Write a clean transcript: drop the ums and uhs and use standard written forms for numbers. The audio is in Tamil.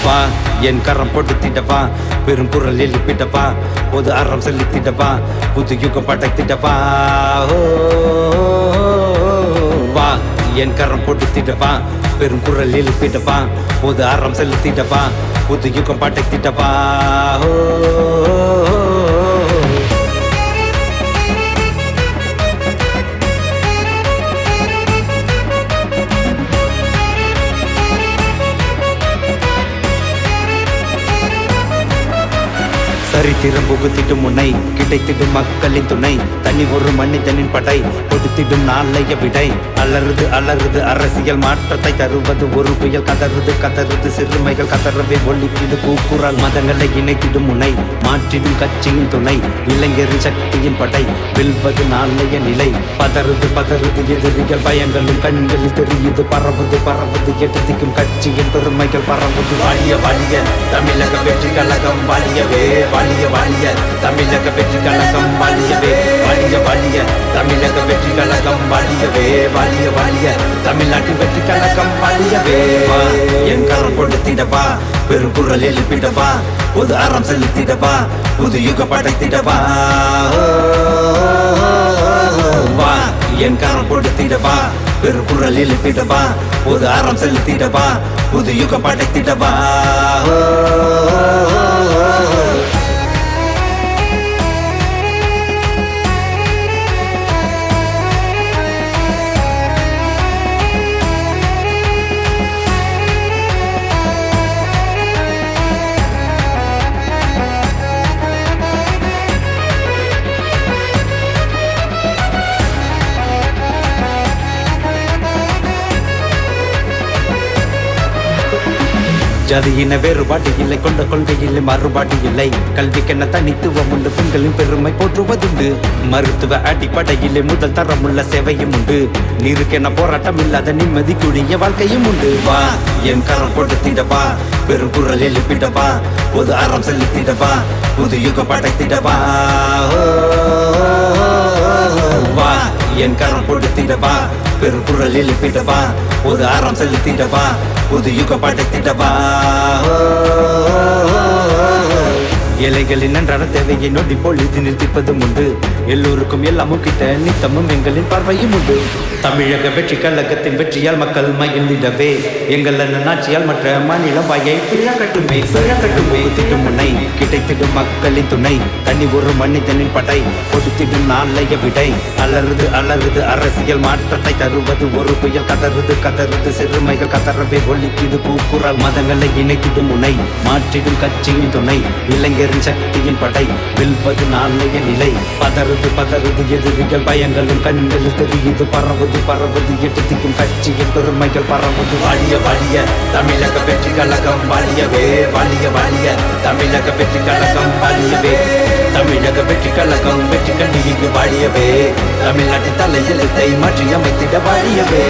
வா என் கரம் போட்டு திட்டவா, பெரும் குரல் எழுப்பிட்டவா, பொது அறம் செலுத்திட்டவா, புது யுகம் படைத்திட்டவா. வா என் கரம் போட்டு திட்டவா, பெரும் குரல் எழுப்பிட்டவா, பொது அறம் செலுத்திட்டவா, புது யுகம் படைத்திட்டவா. சரித்திரம் புகுத்திடும் முனை, கிடைத்திடும் மக்களின் துணை, தனி ஒரு மனிதனின் படை, கொடுத்திடும் நாளைய விடை. அலறுது அலறுது அரசியல் மாற்றத்தை தருவது ஒரு புயல், கதறுது கதறுது சிறுமைகள் கதறவே ஒலிக்குது கூக்குரல். மதங்களை இணைத்திடும் முனை, மாற்றிடும் கட்சியின் துணை, இளைஞரின் சக்தியின் படை, வெல்வது நாளைய நிலை. பதறுது பதறுது எதிரிகள் பயங்களும் கண்களில் தெரியுது, பரவுது பரவுது எடுத்திக்கும் கட்சியின் பெருமைகள் பரவுது. வாழிய வாழிய தமிழக வெற்றி கழகம், வாழியவே வாழிய வாழிய தமிழக வெற்றி கழகம், வாழியவே வாழிய வாழிய தமிழக வெற்றி கழகம், வாழியவே வாழிய வாழிய தமிழ்நாட்டின் வெற்றி கழகம், வாழியவே. என் கரம் கொடுத்திடவா, பெரும் குரல் எழுப்பிடவா, புது அறம் செலுத்திடவா, புது யுக படைத்திடவா. வா என் கரம் கொடுத்திடவா, பெரும் குரல் எழுப்பிடவா, புது அறம் செலுத்திடவா, புது யுக படைத்திடவா. ஜாதியின வேறுபாடு இல்லை, கொண்ட கொள்கை இல்லை, மறுபாடு இல்லை. கல்விக்கென தனித்துவம் உண்டு, பெண்களின் பெருமை போற்றுவதுண்டு. மருத்துவ அடிப்படையிலே முதல் தரமுள்ள சேவையும் உண்டு. நீருக்கென போராட்டம் இல்லாத நிம்மதி கூடிய வாழ்க்கையும் உண்டு. வா என் கரம் கொடுத்திடவா, பெரும் குரல் எழுப்பிடவா, பொது அறம் செலுத்திடவா, புது யுகம் படைத்திடவா. வா என் கரம் கொடுத்திடவா, பெரும் குரல் எழுப்பிடவா, பொது அறம் செலுத்திடவா, புது யுகம் படைத்திடவா. ஏழைகளின் நன்றான தேவையை நொடி பொழுது நிறுத்திப்பதும் உண்டு. எல்லோருக்கும் எல்லாமும் கிட்ட நித்தமும் எங்களின் பார்வையும் உண்டு. தமிழக வெற்றி கழகத்தின் வெற்றியால் மக்கள் மகிழ்ந்திடவே, எங்கள் ஆட்சியால் மற்ற மாநிலம் வாயை கட்டுமே திட்டும் முனை, கிடைத்திடும் மக்களின் துணை, தனி ஒரு மனிதனின் படை, கொடுத்திடும் நாளைய விடை. அலறுது அலறுது அரசியல் மாற்றத்தை தருவது ஒரு புயல், கதறுது கதறுது சிறுமைகள் கதறவே ஒலிக்குது கூக்குரல். மதங்களை இணைத்திடும் முனை, மாற்றிடும் கட்சியின் துணை, இளைஞரின் சக்தியின் படை, வெல்வது நாளைய நிலை. பதறுது பதறுது எதிரிகள் பயங்களும் கண்களில் தெரியுது, பரவுது பரவுது எடுத்திக்கும் கட்சியின் பெருமைகள் பரவுது. வாழிய வாழிய தமிழக வெற்றி கழகம், வாழியவே வாழிய வாழிய தமிழக வெற்றி கழகம், வாழியவே தமிழக வெற்றி கழகம், வெற்றி கண்டிக்கு வாழியவே தமிழ்நாட்டின் தலையெழுத்தை மாற்றி அமைத்திட வாழியவே.